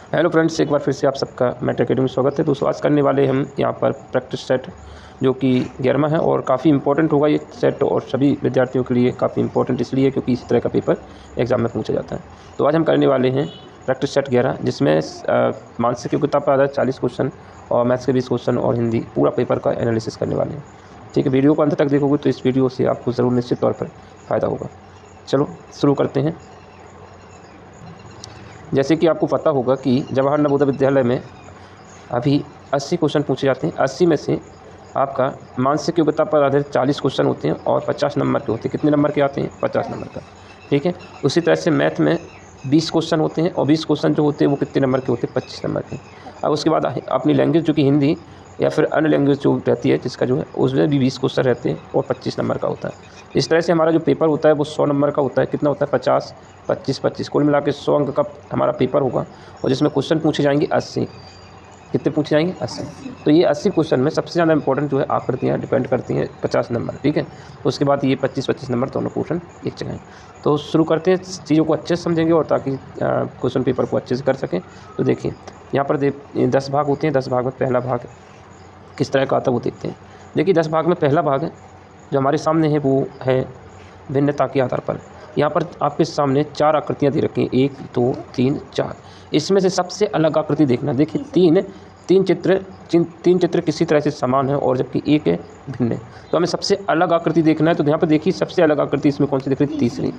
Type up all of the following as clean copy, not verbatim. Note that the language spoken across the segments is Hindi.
हेलो फ्रेंड्स, एक बार फिर से आप सबका मैट एकेडमी में स्वागत है। दोस्तों, आज करने वाले हम यहाँ पर प्रैक्टिस सेट जो कि 11वां है और काफ़ी इंपॉर्टेंट होगा ये सेट, और सभी विद्यार्थियों के लिए काफ़ी इंपॉर्टेंट इसलिए क्योंकि इसी तरह का पेपर एग्जाम में पूछा जाता है। तो आज हम करने वाले हैं प्रैक्टिस सेट 11, जिसमें मानसिक योग्यता पर आधारित 40 क्वेश्चन और मैथ्स के 20 क्वेश्चन और हिंदी पूरा पेपर का एनालिसिस करने वाले हैं। ठीक है, वीडियो को अंत तक देखोगे तो इस वीडियो से आपको ज़रूर निश्चित तौर पर फ़ायदा होगा। चलो शुरू करते हैं। जैसे कि आपको पता होगा कि जवाहर नवोदय विद्यालय में अभी 80 क्वेश्चन पूछे जाते हैं। 80 में से आपका मानसिक योग्यता पर आधारित 40 क्वेश्चन होते हैं और 50 नंबर के होते हैं। कितने नंबर के आते हैं? 50 नंबर का। ठीक है, उसी तरह से मैथ में 20 क्वेश्चन होते हैं और 20 क्वेश्चन जो होते हैं वो कितने नंबर के होते हैं? 25 नंबर के। अब उसके बाद अपनी लैंग्वेज जो कि हिंदी या फिर अन्य लैंग्वेज जो रहती है जिसका जो है उसमें भी 20 क्वेश्चन रहते हैं और 25 नंबर का होता है। इस तरह से हमारा जो पेपर होता है वो 100 नंबर का होता है। कितना होता है? 50, 25, 25, कुल मिला के 100 अंक का हमारा पेपर होगा और जिसमें क्वेश्चन पूछे जाएंगे 80। कितने पूछे जाएंगे? 80। तो ये 80 क्वेश्चन में सबसे ज़्यादा इंपॉर्टेंट जो है आकृतियाँ डिपेंड करती हैं 50 नंबर। ठीक है, उसके बाद ये 25-25 नंबर दोनों क्वेश्चन एक जगह हैं। तो शुरू करते हैं, चीज़ों को अच्छे से समझेंगे और ताकि क्वेश्चन पेपर को अच्छे से कर सकें। तो देखिए यहाँ पर 10 भाग होते हैं। 10 भाग में पहला भाग किस तरह का आता है वो देखते हैं। देखिए 10 भाग में पहला भाग जो हमारे सामने है वो है भिन्नता के आधार पर। यहाँ पर आपके सामने 4 आकृतियाँ दे रखी हैं, 1, 2, 3, 4। इसमें से सबसे अलग आकृति देखना। देखिए तीन चित्र किसी तरह से समान है और जबकि एक है भिन्न है। तो हमें सबसे अलग आकृति देखना है। तो यहाँ पर देखिए सबसे अलग आकृति इसमें कौन सी दिख रही है?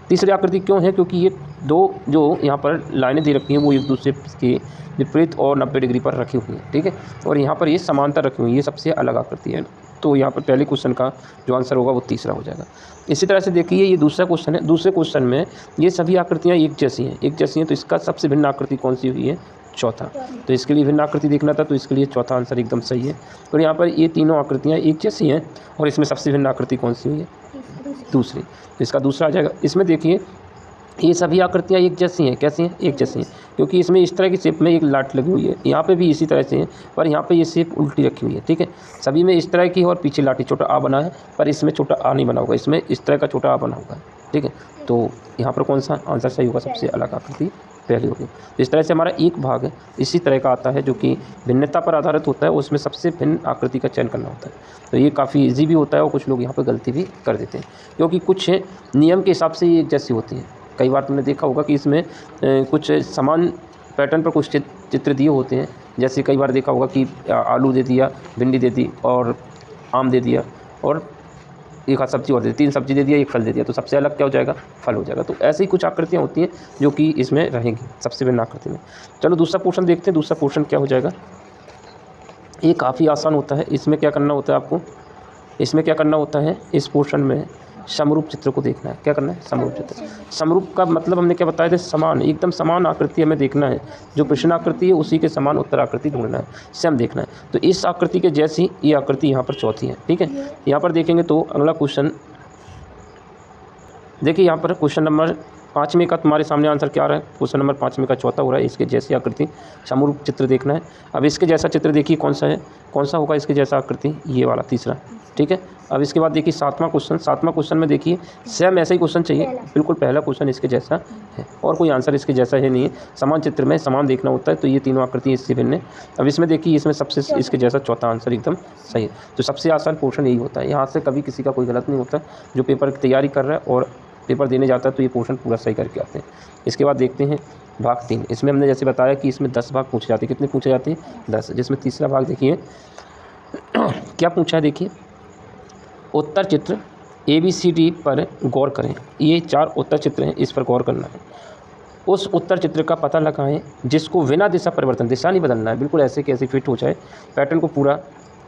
तीसरी आकृति क्यों है? क्योंकि ये दो जो यहाँ पर लाइनें दे रखी हैं वो एक दूसरे के विपरीत और 90 डिग्री पर रखी हुई हैं। ठीक है, और यहाँ पर ये समांतर रखी हुई है, ये सबसे अलग आकृति है। तो यहाँ पर पहले क्वेश्चन का जो आंसर होगा वो तीसरा हो जाएगा। इसी तरह से देखिए ये दूसरा क्वेश्चन है। दूसरे क्वेश्चन में ये सभी आकृतियाँ एक जैसी हैं। तो इसका सबसे भिन्न आकृति कौन सी हुई है? चौथा। तो इसके लिए भिन्न आकृति देखना था, तो इसके लिए चौथा आंसर एकदम सही है। और यहाँ पर ये तीनों आकृतियाँ एक जैसी हैं और इसमें सबसे भिन्न आकृति कौन सी हुई है? दूसरी। तो इसका दूसरा आ जाएगा। इसमें देखिए ये सभी आकृतियाँ एक जैसी हैं। कैसी हैं? एक जैसी हैं, क्योंकि इसमें इस तरह की शेप में एक लाट लगी हुई है। यहाँ पे भी इसी तरह से है, पर यहाँ पे ये शेप उल्टी रखी हुई है। ठीक है, सभी में इस तरह की और पीछे लाठी छोटा आ बना है, पर इसमें छोटा आ नहीं बना होगा, इसमें इस तरह का छोटा आ बना होगा। ठीक है, तो यहाँ पर कौन सा आंसर सही होगा? सबसे अलग आकृति पहली होगी। तो इस तरह से हमारा एक भाग इसी तरह का आता है जो कि भिन्नता पर आधारित होता है, उसमें सबसे भिन्न आकृति का चयन करना होता है। तो ये काफ़ी ईजी भी होता है और कुछ लोग यहाँ पर गलती भी कर देते हैं, क्योंकि कुछ नियम के हिसाब से ये एक जैसी होती हैं। कई बार तुमने देखा होगा कि इसमें कुछ समान पैटर्न पर कुछ चित्र दिए होते हैं। जैसे कई बार देखा होगा कि आलू दे दिया, भिंडी दे दी और आम दे दिया और एक आध सब्जी और दे दी, 3 सब्जी दे दिया, 1 फल दे दिया। तो सबसे अलग क्या हो जाएगा? फल हो जाएगा। तो ऐसी कुछ आकृतियाँ होती हैं जो कि इसमें रहेंगी सबसे भिन्न आकृति में। चलो दूसरा पोर्शन देखते हैं। दूसरा पोर्शन क्या हो जाएगा? ये काफ़ी आसान होता है। इसमें क्या करना होता है आपको? इसमें क्या करना होता है? इस पोर्शन में समरूप चित्र को देखना है। क्या करना है? समरूप चित्र। समरूप का मतलब हमने क्या बताया था? समान, एकदम समान आकृति हमें देखना है। जो प्रश्न आकृति है उसी के समान उत्तर आकृति ढूंढना है, सेम देखना है। तो इस आकृति के जैसी ये आकृति यहाँ पर चौथी है। ठीक है, यहाँ पर देखेंगे तो अगला क्वेश्चन देखिए, यहाँ पर क्वेश्चन नंबर 5 में का तुम्हारे सामने आंसर क्या आ रहा है? क्वेश्चन नंबर 5 में का चौथा हो रहा है। इसके जैसी आकृति समरूप चित्र देखना है। अब इसके जैसा चित्र देखिए कौन सा है, कौन सा होगा इसके जैसा आकृति? ये वाला तीसरा। ठीक है, अब इसके बाद देखिए 7वां क्वेश्चन। 7वां क्वेश्चन में देखिए सेम ऐसा ही क्वेश्चन चाहिए, बिल्कुल पहला क्वेश्चन इसके जैसा है और कोई आंसर इसके जैसा है नहीं है। समान चित्र में समान देखना होता है। तो ये तीनों आकृति इससे भिन्न है। अब इसमें देखिए इसमें सबसे इसके जैसा चौथा आंसर एकदम सही है। तो सबसे आसान पोर्शन यही होता है। यहाँ से कभी किसी का कोई गलत नहीं होता। जो पेपर की तैयारी कर रहा है और पेपर देने जाता है तो ये पोर्शन पूरा सही करके आते हैं। इसके बाद देखते हैं भाग 3। इसमें हमने जैसे बताया कि इसमें 10 भाग पूछे जाते हैं। कितने पूछे जाते हैं? 10। जिसमें तीसरा भाग देखिए क्या पूछा है। देखिए उत्तर चित्र ABCD पर गौर करें। ये 4 उत्तर चित्र हैं, इस पर गौर करना है। उस उत्तर चित्र का पता लगाएं जिसको बिना दिशा परिवर्तन, दिशा नहीं बदलना है, बिल्कुल ऐसे कैसे फिट हो जाए। पैटर्न को पूरा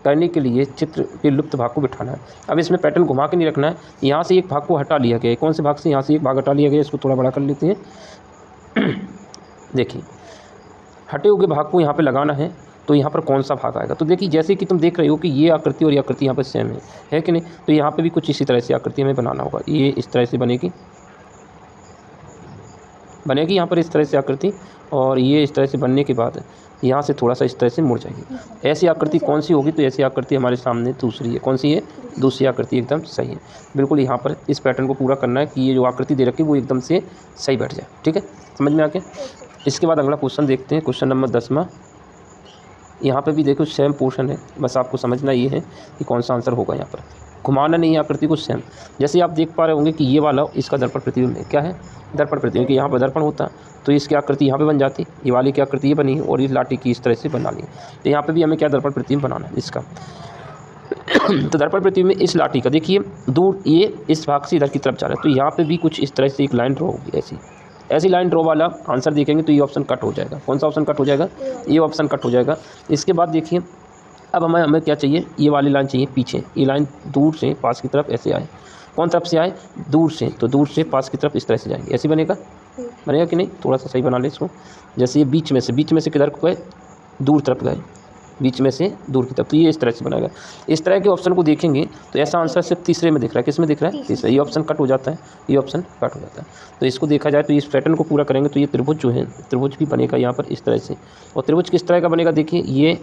करने के लिए चित्र के लुप्त भाग को बिठाना है। अब इसमें पैटर्न घुमा के नहीं रखना है। यहाँ से एक भाग को हटा लिया गया है। कौन से भाग से? यहाँ से एक भाग हटा लिया गया है। इसको थोड़ा बड़ा कर लेते हैं। देखिए हटे हुए भाग को यहाँ पे लगाना है। तो यहाँ पर कौन सा भाग आएगा? तो देखिए जैसे कि तुम देख रहे हो कि ये आकृति और ये आकृति यहाँ पर सेम है कि नहीं? तो यहाँ पे भी कुछ इसी तरह से आकृति हमें बनाना होगा। ये इस तरह से बनेगी यहाँ पर इस तरह से आकृति, और ये इस तरह से बनने के बाद यहाँ से थोड़ा सा इस तरह से मुड़ जाएगी। ऐसी आकृति कौन सी होगी? तो ऐसी आकृति हमारे सामने दूसरी है। कौन सी है? दूसरी आकृति एकदम सही है। बिल्कुल यहाँ पर इस पैटर्न को पूरा करना है कि ये जो आकृति दे रखी है वो एकदम से सही बैठ जाए। ठीक है, समझ में आ गया? इसके बाद अगला क्वेश्चन देखते हैं, क्वेश्चन नंबर 10वां। यहाँ पे भी देखो सेम पोर्शन है, बस आपको समझना ये है कि कौन सा आंसर होगा। यहाँ पर घुमाना नहीं है आकृति को, सेम जैसे आप देख पा रहे होंगे कि ये वाला इसका दर्पण प्रतिबिंब है। क्या है? दर्पण प्रतिबिंब। कि यहाँ पर दर्पण होता तो इसकी आकृति यहाँ पे बन जाती, ये वाली की आकृति ये बनी और इस लाठी की इस तरह से बना ली। तो यहाँ पे भी हमें क्या दर्पण प्रतिबिंब बनाना है इसका। तो दर्पण प्रतिबिंब में इस लाठी का देखिए दूर ये इस भाग से इधर की तरफ जा रहा है, तो यहाँ पे भी कुछ इस तरह से एक लाइन ड्रॉ होगी। ऐसी लाइन ड्रॉ वाला आंसर देखेंगे तो ये ऑप्शन कट हो जाएगा। कौन सा ऑप्शन कट हो जाएगा? ये ऑप्शन कट हो जाएगा। इसके बाद देखिए अब हमें क्या चाहिए, ये वाली लाइन चाहिए पीछे। ये लाइन दूर से पास की तरफ ऐसे आए। कौन तरफ से आए? दूर से। तो दूर से पास की तरफ इस तरह से जाएंगे, ऐसे बनेगा कि नहीं? थोड़ा सा सही बना ले इसको। जैसे ये बीच में से किधर को गए? दूर तरफ गए, बीच में से दूर की तरफ, तो ये इस तरह से बनाएगा। इस तरह के ऑप्शन को देखेंगे तो ऐसा आंसर सिर्फ तीसरे में दिख रहा है। किस में दिख रहा है? तीसरे। ये ऑप्शन कट हो जाता है, ये ऑप्शन कट हो जाता है। तो इसको देखा जाए तो इस पैटर्न को पूरा करेंगे तो ये त्रिभुज जो है, त्रिभुज भी बनेगा यहाँ पर इस तरह से। और त्रिभुज किस तरह का बनेगा? देखिए ये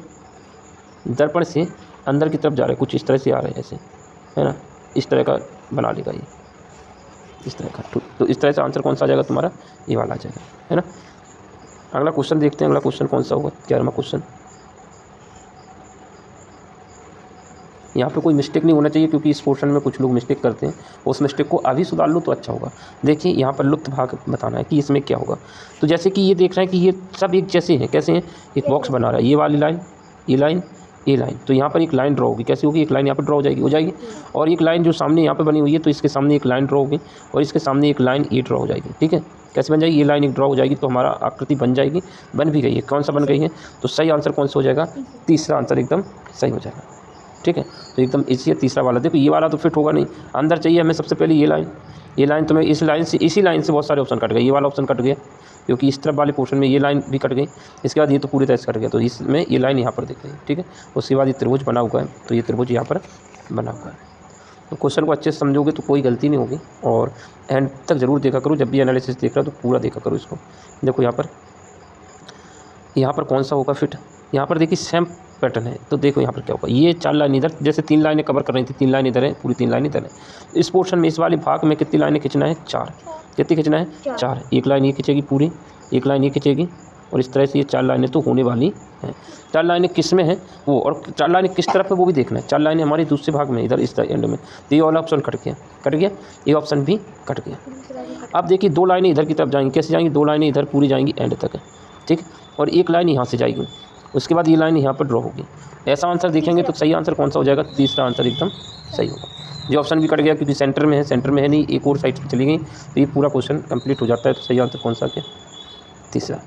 दर्पण से अंदर की तरफ जा रहा है, कुछ इस तरह से आ रहा है ऐसे, है ना? इस तरह का बना लेगा ये, इस तरह का। तो इस तरह से आंसर कौन सा आ जाएगा तुम्हारा? ये वाला आ जाएगा, है ना? अगला क्वेश्चन देखते हैं, अगला क्वेश्चन कौन सा होगा? 11वां क्वेश्चन। यहाँ पे कोई मिस्टेक नहीं होना चाहिए क्योंकि इस पोर्शन में कुछ लोग मिस्टेक करते हैं, उस मिस्टेक को अभी सुधार लो तो अच्छा होगा। देखिए यहाँ पर लुप्त भाग बताना है कि इसमें क्या होगा। तो जैसे कि ये देख रहे हैं कि ये सब एक जैसे हैं। कैसे हैं? एक बॉक्स बना रहा है, ये वाली लाइन, ये लाइन, ये लाइन। तो यहाँ पर एक लाइन ड्रॉ होगी। कैसी होगी? एक लाइन यहाँ पर ड्रॉ हो जाएगी। और एक लाइन जो सामने यहाँ पर बनी हुई है तो इसके सामने एक लाइन ड्रॉ होगी और इसके सामने एक लाइन ये ड्रॉ हो जाएगी। ठीक है, कैसे बन जाएगी? ये लाइन एक ड्रॉ हो जाएगी तो हमारा आकृति बन जाएगी, बन भी गई है। कौन सा बन गई है? तो सही आंसर कौन सा हो जाएगा? तीसरा आंसर एकदम सही हो जाएगा। ठीक है, तो एकदम इसी है तीसरा वाला। देखो ये वाला तो फिट होगा नहीं, अंदर चाहिए हमें सबसे पहले ये लाइन। तो मैं इस लाइन से, इसी लाइन से बहुत सारे ऑप्शन कट गए। ये वाला ऑप्शन कट गया क्योंकि इस तरफ वाले पोर्शन में ये लाइन भी कट गई। इसके बाद ये तो पूरी तरह से कट गया, तो इसमें ये लाइन यहाँ पर दिख रही है। ठीक है, उसके बाद ये त्रिभुज बना हुआ है, तो ये त्रिभुज यहाँ पर बना हुआ है। तो क्वेश्चन को अच्छे से समझोगे तो कोई गलती नहीं होगी। और एंड तक ज़रूर देखा करो, जब भी एनालिसिस देख रहा हो तो पूरा देखा करो इसको। देखो यहाँ पर कौन सा होगा फिट? यहाँ पर देखिए सेम पैटर्न है, तो देखो यहाँ पर क्या होगा। ये 4 लाइन इधर, जैसे 3 लाइनें कवर कर रही थी, 3 लाइन इधर है, पूरी 3 लाइन इधर है। इस पोर्शन में, इस वाले भाग में कितनी लाइनें खींचना है? 4। कितनी खींचना है? 4। एक लाइन ये खींचेगी पूरी, एक लाइन ये खींचेगी और इस तरह से ये 4 लाइनें तो होने वाली हैं। 4 लाइनें किस में हैं वो, और 4 लाइनें किस तरफ है वो भी देखना है। 4 लाइनें हमारे दूसरे भाग में, इधर इस एंड में। तो ये वाला ऑप्शन कट गया, ये ऑप्शन भी कट गया। अब देखिए 2 लाइनें इधर की तरफ जाएंगी। कैसे जाएंगी? 2 लाइनें इधर पूरी जाएंगी एंड तक, ठीक, और एक लाइन यहाँ से जाएगी। उसके बाद ये लाइन यहाँ पर ड्रॉ होगी। ऐसा आंसर देखेंगे तो सही आंसर कौन सा हो जाएगा? तीसरा आंसर एकदम सही होगा। जो ऑप्शन भी कट गया क्योंकि सेंटर में है नहीं, एक और साइड पर चली गई, तो ये पूरा क्वेश्चन कंप्लीट हो जाता है। तो सही आंसर कौन सा है? तीसरा।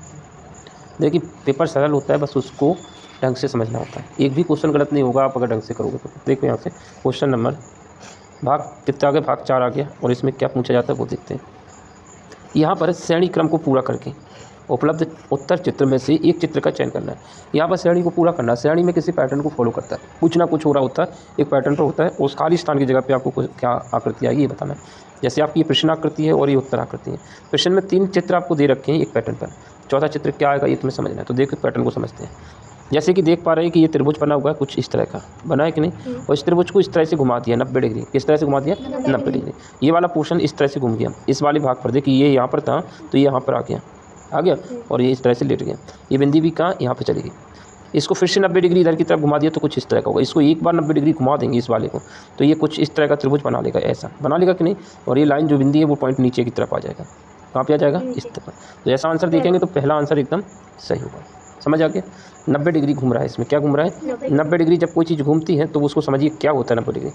देखिए पेपर सरल होता है, बस उसको ढंग से समझना होता है। एक भी क्वेश्चन गलत नहीं होगा आप अगर ढंग से करोगे तो। देखो यहाँ से क्वेश्चन नंबर भाग कितना आ गया? भाग 4 आ गया। और इसमें क्या पूछा जाता है वो देखते हैं। यहाँ पर श्रेणी क्रम को पूरा करके उपलब्ध उत्तर चित्र में से एक चित्र का चयन करना है। यहाँ पर श्रेणी को पूरा करना है। श्रेणी में किसी पैटर्न को फॉलो करता है, कुछ ना कुछ हो रहा होता है, एक पैटर्न पर होता है। उस खाली स्थान की जगह पे आपको क्या आकृति आएगी ये बताना है। जैसे आपकी ये प्रश्न आकृति है और ये उत्तर आकृति है। प्रश्न में 3 चित्र आपको दे रखे हैं एक पैटर्न पर, चौथा चित्र क्या आएगा ये तुम्हें समझना है। तो देखो पैटर्न को समझते हैं। जैसे कि देख पा रहे हैं कि ये त्रिभुज बना हुआ है, कुछ इस तरह का बना है कि नहीं, और इस त्रिभुज को इस तरह से घुमा दिया 90 डिग्री। किस तरह से घुमा दिया? 90 डिग्री। ये वाला पोर्शन इस तरह से घूम गया। इस वाले भाग पर देखिए ये यहाँ पर था तो ये यहाँ पर आ गया और ये इस तरह से लेट गया। ये बिंदी भी कहाँ? यहाँ पे चली गई। इसको फिर से 90 डिग्री इधर की तरफ घुमा दिया तो कुछ इस तरह का होगा। इसको एक बार 90 डिग्री घुमा देंगे इस वाले को तो ये कुछ इस तरह का त्रिभुज बना लेगा, ऐसा बना लेगा कि नहीं। और ये लाइन जो बिंदी है वो पॉइंट नीचे की तरफ आ जाएगा। कहाँ पे आ जाएगा? इस तरफ। तो ऐसा आंसर देखेंगे तो पहला आंसर एकदम सही होगा। समझ आ गया? 90 डिग्री घूम रहा है। इसमें क्या घूम रहा है? 90 डिग्री। जब कोई चीज़ घूमती है तो उसको समझिए क्या होता है 90 डिग्री।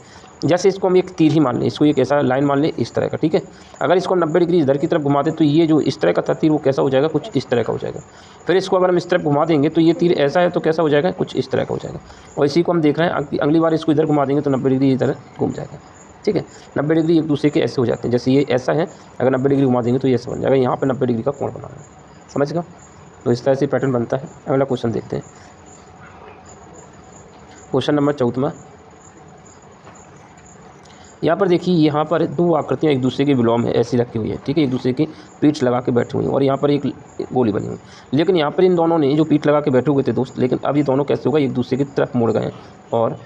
जैसे इसको हम एक तीर ही मान लें, इसको एक ऐसा लाइन मान लें इस तरह का, ठीक है। अगर इसको 90 डिग्री इधर की तरफ घुमा दें तो ये जो इस तरह का था तीर वो कैसा हो जाएगा? कुछ इस तरह का हो जाएगा। फिर इसको अगर हम इस तरफ घुमा देंगे तो ये तीर ऐसा है तो कैसा हो जाएगा? कुछ इस तरह का हो जाएगा। और इसी को हम देख रहे हैं, अगली बार इसको इधर घुमा देंगे तो 90 डिग्री इधर घूम जाएगा, ठीक है। 90 डिग्री एक दूसरे के ऐसे हो जाते हैं। जैसे ये ऐसा है, अगर 90 डिग्री घुमा देंगे तो ये ऐसा बन जाएगा। यहाँ पर 90 डिग्री का कोण बनाना है, समझ गया? तो इस तरह से पैटर्न बनता है। अगला क्वेश्चन देखते हैं, क्वेश्चन नंबर 14। यहाँ पर देखिए, यहाँ पर 2 आकृतियाँ एक दूसरे के विलोम है ऐसी रखी हुई है, ठीक है। एक दूसरे की पीठ लगा के बैठी हुई हैं और यहाँ पर एक गोली बनी हुई। लेकिन यहाँ पर इन दोनों ने जो पीठ लगा के बैठे हुए थे दोस्त, लेकिन अब ये दोनों कैसे होगा? एक दूसरे की तरफ मुड़ गए और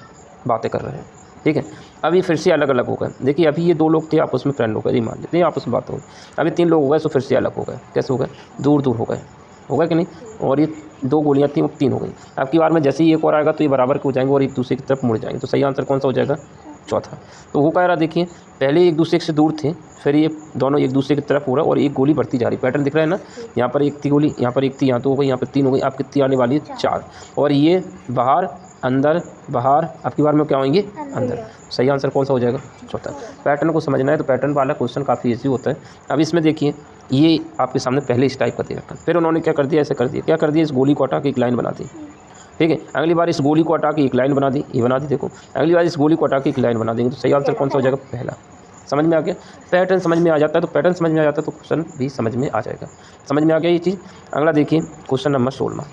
बातें कर रहे हैं, ठीक है। अब ये फिर से अलग अलग हो गए। देखिए अभी ये 2 लोग थे आपस में फ्रेंड हो गए, ये मान लेते हैं आपस में बात हो गई। अभी 3 लोग हो गए तो फिर से अलग हो गए। कैसे हो गए? दूर दूर हो गए, होगा कि नहीं, और ये 2 गोलियाँ थी वो 3 हो गई। अब की बार में जैसे ही एक और आएगा तो ये बराबर के हो जाएंगे और एक दूसरे की तरफ मुड़ जाएंगे। तो सही आंसर कौन सा हो जाएगा, चौथा। तो वो कह रहा देखिए पहले एक दूसरे से दूर थे, फिर ये दोनों एक दूसरे की तरफ हो रहा है और एक गोली बढ़ती जा रही, पैटर्न दिख रहा है ना, यहाँ पर एक थी गोली, यहाँ पर एक थी, यहाँ 2 हो गई, यहाँ पर 3 हो गई, अब कितनी आने वाली है, 4। और ये बाहर अंदर बाहर, अब की बार में क्या होंगे, अंदर। सही आंसर कौन सा हो जाएगा, चौथा। पैटर्न को समझना है तो पैटर्न वाला क्वेश्चन काफ़ी ईजी होता है। अब इसमें देखिए ये आपके सामने पहले इस टाइप का दे रखा, फिर उन्होंने क्या कर दिया, ऐसे कर दिया, क्या कर दिया, इस गोली को हटा के एक लाइन बना दी, ठीक है। अगली बार इस गोली को हटा के एक लाइन बना दी, ये बना दी, देखो अगली बार इस गोली को हटा के एक लाइन बना देंगे। तो सही आंसर कौन सा हो जाएगा, पहला। समझ में आ गया, पैटर्न समझ में आ जाता है तो पैटर्न समझ में आ जाता है तो क्वेश्चन भी समझ में आ जाएगा। समझ में आ गया ये चीज़। अगला देखिए क्वेश्चन नंबर 16।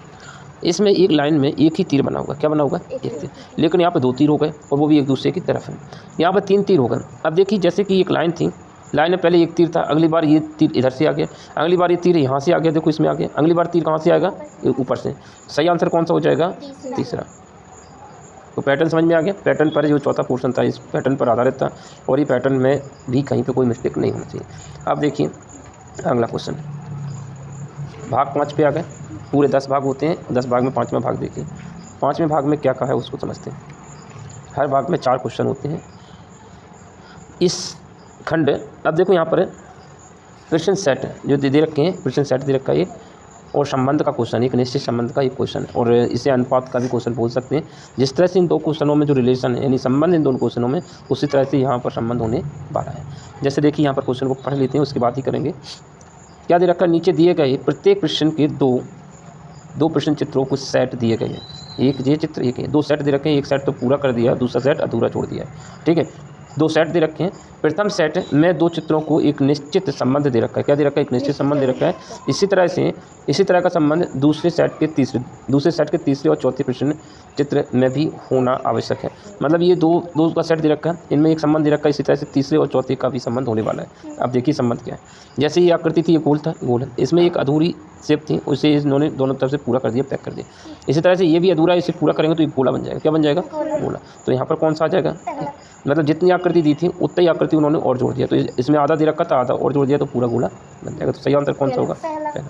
इसमें एक लाइन में एक ही तीर बना होगा, क्या बना होगा, एक तीर, लेकिन यहाँ पे 2 तीर हो गए और वो भी एक दूसरे की तरफ है। यहाँ पर 3 तीर हो गए। अब देखिए जैसे कि एक लाइन थी, लाइन में पहले एक तीर था, अगली बार ये तीर इधर से आ गया, अगली बार ये तीर यहाँ से आ गया, देखो इसमें आ गया, अगली बार तीर कहाँ से आएगा, ऊपर से। सही आंसर कौन सा हो जाएगा, तीसरा। तो पैटर्न समझ में आ गया। पैटर्न पर जो चौथा पोर्शन था इस पैटर्न पर आधारित था और ये पैटर्न में भी कहीं पे कोई मिस्टेक नहीं होना चाहिए। अब देखिए अगला क्वेश्चन, भाग 5 पे आ गए। पूरे 10 भाग होते हैं, 10 भाग में 5वां भाग देखिए। 5वें भाग में क्या कहा है उसको समझते हैं। हर भाग में 4 क्वेश्चन होते हैं। इस खंड, अब देखो यहाँ पर क्वेश्चन सेट जो दे रखे हैं, क्वेश्चन सेट दे रखा है ये, और संबंध का क्वेश्चन, एक निश्चित संबंध का एक क्वेश्चन, और इसे अनुपात का भी क्वेश्चन बोल सकते हैं। जिस तरह से इन 2 क्वेश्चनों में जो रिलेशन है यानी संबंध इन दोनों क्वेश्चनों में, उसी तरह से यहाँ पर संबंध होने वाला है। जैसे देखिए यहाँ पर क्वेश्चन को पढ़ लेते हैं, उसके बाद ही करेंगे। क्या दे रखा है, नीचे दिए गए प्रत्येक प्रश्न के दो प्रश्न चित्रों को सेट दिए गए हैं। एक ये चित्र, एक 2 सेट दे रखे हैं, एक सेट तो पूरा कर दिया, दूसरा सेट अधूरा छोड़ दिया है, ठीक है। 2 सेट दे रखे हैं। प्रथम सेट में 2 चित्रों को एक निश्चित संबंध दे रखा है, क्या दे रखा है, एक निश्चित संबंध दे रखा है। इसी तरह का संबंध दूसरे सेट के तीसरे और चौथे प्रश्न चित्र में भी होना आवश्यक है। मतलब ये दो का सेट दे रखा है, इनमें एक संबंध दे रखा है, इसी तरह से तीसरे और चौथे का भी संबंध होने वाला है। अब देखिए संबंध क्या है। जैसे ये आकृति थी, ये गोल था, गोल है, इसमें एक अधूरी शेप थी, उसे इन्होंने दोनों तरफ से पूरा कर दिया, पैक कर दिया। इसी तरह से ये भी अधूरा है, इसे पूरा करेंगे तो ये गोला बन जाएगा, क्या बन जाएगा, गोला। तो यहाँ पर कौन सा आ जाएगा, मतलब जितनी आकृति दी थी उतनी आकृति उन्होंने और जोड़ दिया, तो इसमें आधा दे रखा था, आधा और जोड़ दिया तो पूरा गोला बन जाएगा। तो सही आंसर कौन सा होगा, पहला।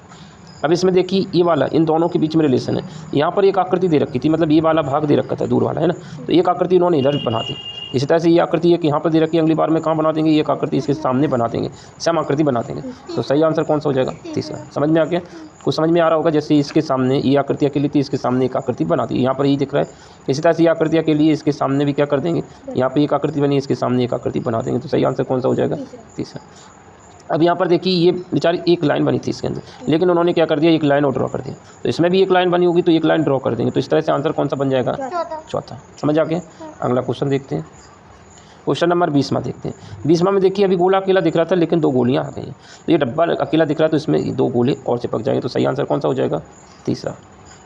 अब इसमें देखिए ये वाला इन दोनों के बीच में रिलेशन है। यहाँ पर एक आकृति दे रखी थी, मतलब ये वाला भाग दे रखा था दूर वाला, है ना, तो एक आकृति इन्होंने इधर बना दी। इसी तरह से ये आकृति एक यहाँ पर दे रखी है, अगली बार में कहाँ बना देंगे, एक आकृति इसके सामने बना देंगे, सम आकृति बना देंगे। तो सही आंसर कौन सा हो जाएगा, तीसरा। समझ में आ गया, कुछ समझ में आ रहा होगा। जैसे इसके सामने ये आकृति अकेली थी, इसके सामने एक आकृति बना दी, यहाँ पर ये दिख रहा है। इसी तरह से ये आकृति अकेली है, इसके सामने भी क्या कर देंगे, यहाँ पे एक आकृति बनी, इसके सामने एक आकृति बना देंगे। तो सही आंसर कौन सा हो जाएगा, तीसरा। अब यहाँ पर देखिए ये बेचारी एक लाइन बनी थी इसके अंदर, लेकिन उन्होंने क्या कर दिया, एक लाइन और ड्रॉ कर दिया। तो इसमें भी एक लाइन बनी होगी तो एक लाइन ड्रॉ कर देंगे। तो इस तरह से आंसर कौन सा बन जाएगा, चौथा। समझ आ गया। अगला क्वेश्चन देखते हैं, क्वेश्चन नंबर 20वां देखते हैं। 20वां में देखिए अभी गोला अकेला दिख रहा था, लेकिन 2 गोलियाँ आ गई हैं। तो ये डब्बा अकेला दिख रहा है तो इसमें 2 गोले और चिपक जाएंगे। तो सही आंसर कौन सा हो जाएगा, तीसरा।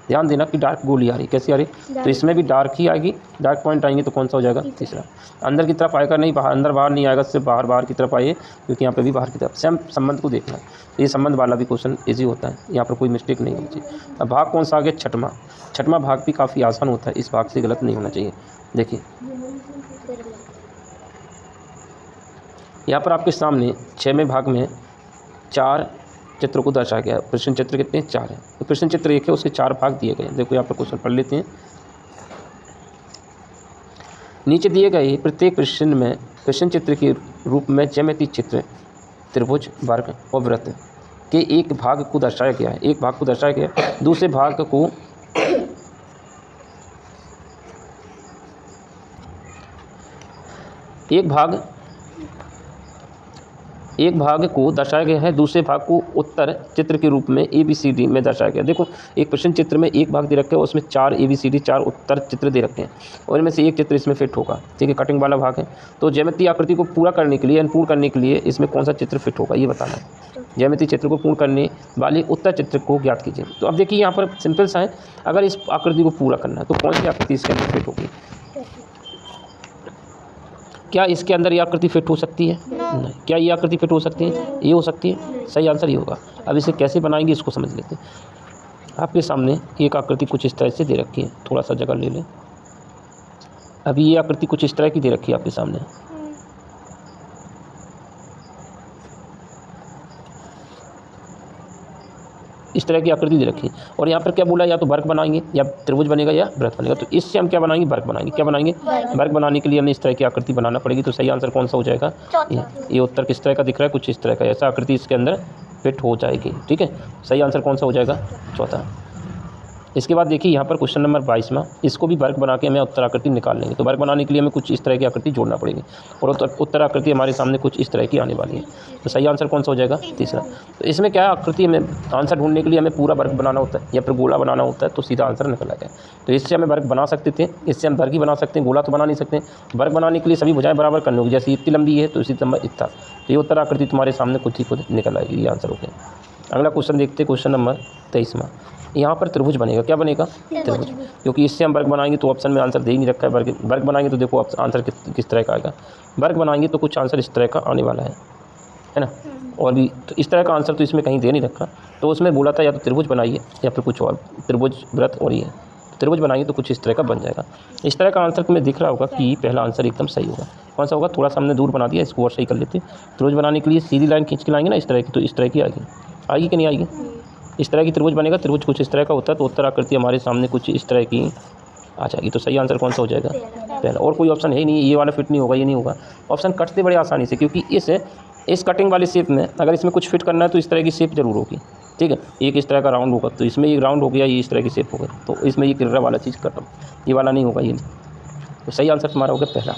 ध्यान देना कि डार्क गोली आ रही, कैसी आ रही, तो इसमें भी डार्क ही आएगी, डार्क पॉइंट आएंगे। तो कौन सा हो जाएगा, तीसरा। अंदर की तरफ आएगा नहीं, बाहर अंदर बाहर नहीं आएगा, सिर्फ बाहर की तरफ आइए, क्योंकि यहाँ पे भी बाहर की तरफ सेम संबंध को देखना है। तो ये संबंध वाला भी क्वेश्चन ईजी होता है, यहाँ पर कोई मिस्टेक नहीं होनी चाहिए। अब भाग कौन सा आ गया, छठवां भाग भी काफ़ी आसान होता है, इस भाग से गलत नहीं होना चाहिए। देखिए यहाँ पर आपके सामने 6वें भाग में 4 चित्र को दर्शाया गया। प्रश्न चित्र कितने, 4 हैं। तो प्रश्न चित्र 1 है, उसके 4 भाग दिए गए हैं। देखो यहाँ पर क्वेश्चन पढ़ लेते हैं। नीचे दिए गए प्रत्येक प्रश्न चित्र के रूप में ज्यामितीय चित्र, त्रिभुज, वर्ग और वृत्त के एक भाग को दर्शाया गया है। एक भाग को दर्शाया गया है, दूसरे भाग को एक भाग को दर्शाया गया है, दूसरे भाग को उत्तर चित्र के रूप में ABCD में दर्शाया गया। देखो एक प्रश्न चित्र में एक भाग दे रखे हैं, उसमें 4 ABCD 4 उत्तर चित्र दे रखे हैं, और इनमें से एक चित्र इसमें फिट होगा, ठीक है, कटिंग वाला भाग है। तो ज्यामितीय आकृति को पूरा करने के लिए, पूर्ण करने के लिए इसमें कौन सा चित्र फिट होगा ये बताना है। ज्यामितीय चित्र को पूर्ण करने वाले उत्तर चित्र को ज्ञात कीजिए। तो अब देखिए यहाँ पर सिंपल सा है, अगर इस आकृति को पूरा करना है तो कौन सी आकृति इसके अंदर फिट होगी। क्या इसके अंदर ये आकृति फिट हो सकती है, नहीं। क्या ये आकृति फिट हो सकती है, ये हो सकती है। सही आंसर ये होगा। अब इसे कैसे बनाएंगे इसको समझ लेते हैं। आपके सामने एक आकृति कुछ इस तरह से दे रखी है, थोड़ा सा जगह ले लें। अभी ये आकृति कुछ इस तरह की दे रखी है आपके सामने। इस तरह की आकृति दे रखी है और यहाँ पर क्या बोला, या तो वर्ग बनाएंगे या त्रिभुज बनेगा या वृत्त बनेगा। तो इससे हम क्या बनाएंगे, वर्ग बनाएंगे। क्या बनाएंगे, वर्ग बनाने के लिए हमें इस तरह की आकृति बनाना पड़ेगी। तो सही आंसर कौन सा हो जाएगा, ये उत्तर किस तरह का दिख रहा है, कुछ इस तरह का, ऐसा आकृति इसके अंदर फिट हो जाएगी। ठीक है, सही आंसर कौन सा हो जाएगा, चौथा। इसके बाद देखिए यहाँ पर क्वेश्चन नंबर 22वां, इसको भी वर्ग बना के हमें उत्तर आकृति निकाल लेंगे। तो वर्ग बनाने के लिए हमें कुछ इस तरह की आकृति जोड़ना पड़ेगी और उत्तर आकृति हमारे सामने कुछ इस तरह की आने वाली है। तो सही आंसर कौन सा हो जाएगा, तीसरा। तो इसमें क्या आकृति हमें आंसर ढूंढने के लिए हमें पूरा वर्ग बनाना होता है या फिर गोला बनाना होता है, तो सीधा आंसर निकल आएगा। तो इससे हमें वर्ग बना सकते थे, इससे हम वर्ग ही बना सकते हैं, गोला तो बना नहीं सकते। वर्ग बनाने के लिए सभी भुजाएं बराबर करनी होगी, जैसे इतनी लंबी है तो इसी नंबर इतना। तो ये उत्तर आकृति तुम्हारे सामने खुद ही खुद निकल आएगी, ये आंसर हो गया। अगला क्वेश्चन देखते हैं, क्वेश्चन नंबर 23वां। यहाँ पर त्रिभुज बनेगा, क्या बनेगा, त्रिभुज, क्योंकि इससे हम वर्ग बनाएंगे तो ऑप्शन में आंसर दे ही नहीं रखा है। वर्ग बनाएंगे तो देखो आंसर किस तरह का आएगा, वर्ग बनाएंगे तो कुछ आंसर इस तरह का आने वाला है ना। और भी तो इस तरह का आंसर तो इसमें कहीं दे नहीं रखा, तो उसमें बोला था या तो त्रिभुज बनाइए या फिर कुछ और, त्रिभुज व्रत और ये त्रिभुज बनाएंगे तो कुछ इस तरह का बन जाएगा। इस तरह का आंसर तुम्हें दिख रहा होगा कि पहला आंसर एकदम सही होगा। कौन सा होगा, थोड़ा सा हमने दूर बना दिया, इसको और सही कर लेते हैं। त्रिभुज बनाने के लिए सीधी लाइन खींच के लाएंगे ना इस तरह की, तो इस तरह की आएगी कि नहीं आएगी, इस तरह की त्रिभुज बनेगा। त्रिभुज कुछ इस तरह का होता है, तो उत्तर आकृति हमारे सामने कुछ इस तरह की आ जाएगी। तो सही आंसर कौन सा हो जाएगा, पहला। और कोई ऑप्शन है ही नहीं, ये वाला फिट नहीं होगा, ये नहीं होगा। ऑप्शन कटते बड़े आसानी से, क्योंकि इस कटिंग वाली शेप में अगर इसमें कुछ फिट करना है तो इस तरह की शेप जरूर होगी। ठीक है, एक इस तरह का राउंड होगा, तो इसमें ये राउंड हो गया, ये इस तरह की शेप होगा, तो इसमें ये किर्रा वाला चीज़ खत्म, ये वाला नहीं होगा, ये नहीं। तो सही आंसर तुम्हारा होगा पहला।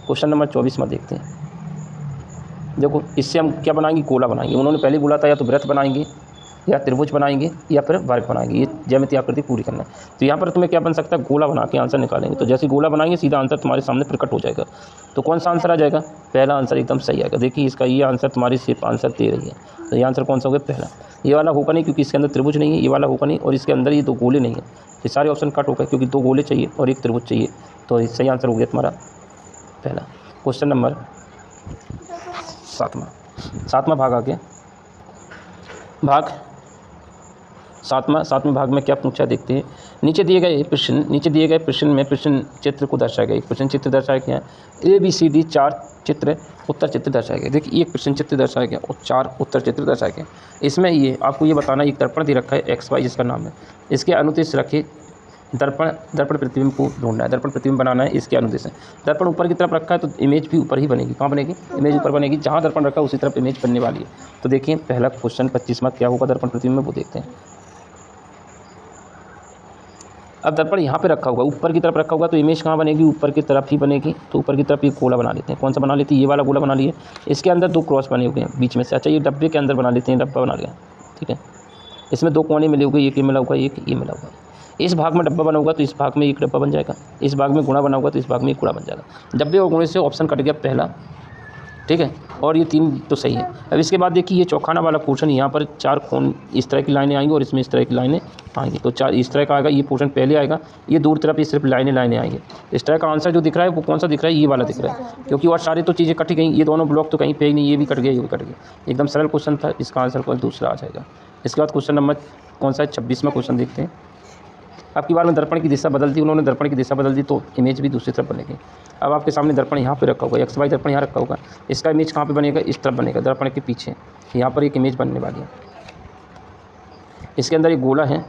क्वेश्चन नंबर 24 में देखते हैं। देखो इससे हम क्या बनाएंगे, गोला बनाएंगे। उन्होंने पहले बोला था या तो वृत्त बनाएंगे या त्रिभुज बनाएंगे या फिर वर्ग बनाएंगे, ये ज्यामितीय आकृति पूरी करना है। तो यहाँ पर तुम्हें क्या बन सकता है, गोला बना के आंसर निकालेंगे। तो जैसे गोला बनाएंगे सीधा आंसर तुम्हारे सामने प्रकट हो जाएगा। तो कौन सा आंसर आ जाएगा, पहला आंसर एकदम सही आएगा। देखिए इसका ये आंसर तुम्हारी शेप आंसर दे रही है, तो ये आंसर कौन सा होगा, पहला। ये वाला होगा नहीं क्योंकि इसके अंदर त्रिभुज नहीं है, ये वाला होगा नहीं, और इसके अंदर ये दो गोले नहीं है। ये सारे ऑप्शन कट हो गए क्योंकि दो गोले चाहिए और एक त्रिभुज चाहिए। तो सही आंसर हो गया तुम्हारा पहला। क्वेश्चन नंबर 7वां भाग आ गया। सातवें भाग में क्या पूछा देखते हैं। नीचे दिए गए प्रश्न में प्रश्न चित्र को दर्शाया गया। एक प्रश्न चित्र दर्शाया गया, ABCD 4 चित्र उत्तर चित्र दर्शाया गया। देखिए एक प्रश्न चित्र दर्शाया गया और 4 उत्तर चित्र दर्शाया गया। इसमें ये आपको ये बताना, एक दर्पण दे रखा है XY जिसका नाम है, इसके अनुदेश रखे दर्पण प्रतिबिंब को ढूंढना है, दर्पण प्रतिबिंब बनाना है, इसके अनुदेश है। दर्पण ऊपर की तरफ रखा है तो इमेज भी ऊपर ही बनेगी। कहाँ बनेगी, इमेज ऊपर बनेगी, जहाँ दर्पण रखा है उसी तरफ इमेज बनने वाली है। तो देखिए पहला क्वेश्चन 25वां क्या होगा दर्पण प्रतिबिंब में, वो देखते हैं। अब दर्पण यहाँ पे रखा होगा, ऊपर की तरफ रखा होगा, तो इमेज कहाँ बनेगी, ऊपर की तरफ ही बनेगी। तो ऊपर की तरफ ये गोला बना लेते हैं। कौन सा बना लेते हैं, ये वाला गोला बना लिए। इसके अंदर 2 क्रॉस बने हुए हैं बीच में से। अच्छा ये डब्बे के अंदर बना लेते हैं, डब्बा बना लिया। ठीक है, इसमें 2 कोने मिले हुए, एक ये मिला होगा, एक ये मिला होगा। इस भाग में डब्बा बना होगा तो इस भाग में एक डब्बा बन जाएगा, इस भाग में गुणा बना होगा तो इस भाग में एक गुणा बन जाएगा। डब्बे और गुणे से ऑप्शन कट गया पहला। ठीक है, और ये 3 तो सही है। अब इसके बाद देखिए ये चौखाना वाला पोर्शन, यहाँ पर 4 कोण इस तरह की लाइनें आएंगी और इसमें इस तरह की लाइनें आएंगी। तो 4 इस तरह का आएगा, ये पोर्शन पहले आएगा, ये दूर तरफ ये सिर्फ लाइनें आएंगी। इस तरह का आंसर जो दिख रहा है वो कौन सा दिख रहा है, ये वाला दिख रहा है, क्योंकि और सारी तो चीज़ें कट गई। ये दोनों ब्लॉक तो कहीं पे ही नहीं, ये भी कट गया, ये भी कट गया। एकदम सरल क्वेश्चन था, इसका आंसर कोई दूसरा आ जाएगा। इसके बाद क्वेश्चन नंबर कौन सा है, 26वां क्वेश्चन देखते हैं। अब की बार में दर्पण की दिशा बदल दी, उन्होंने दर्पण की दिशा बदल दी तो इमेज भी दूसरी तरफ बनेगी। अब आपके सामने दर्पण यहाँ पे रखा होगा, XY दर्पण यहाँ रखा होगा, इसका इमेज कहाँ पे बनेगा, इस तरफ बनेगा, दर्पण के पीछे। यहाँ पर एक इमेज बनने वाली है, इसके अंदर एक गोला है।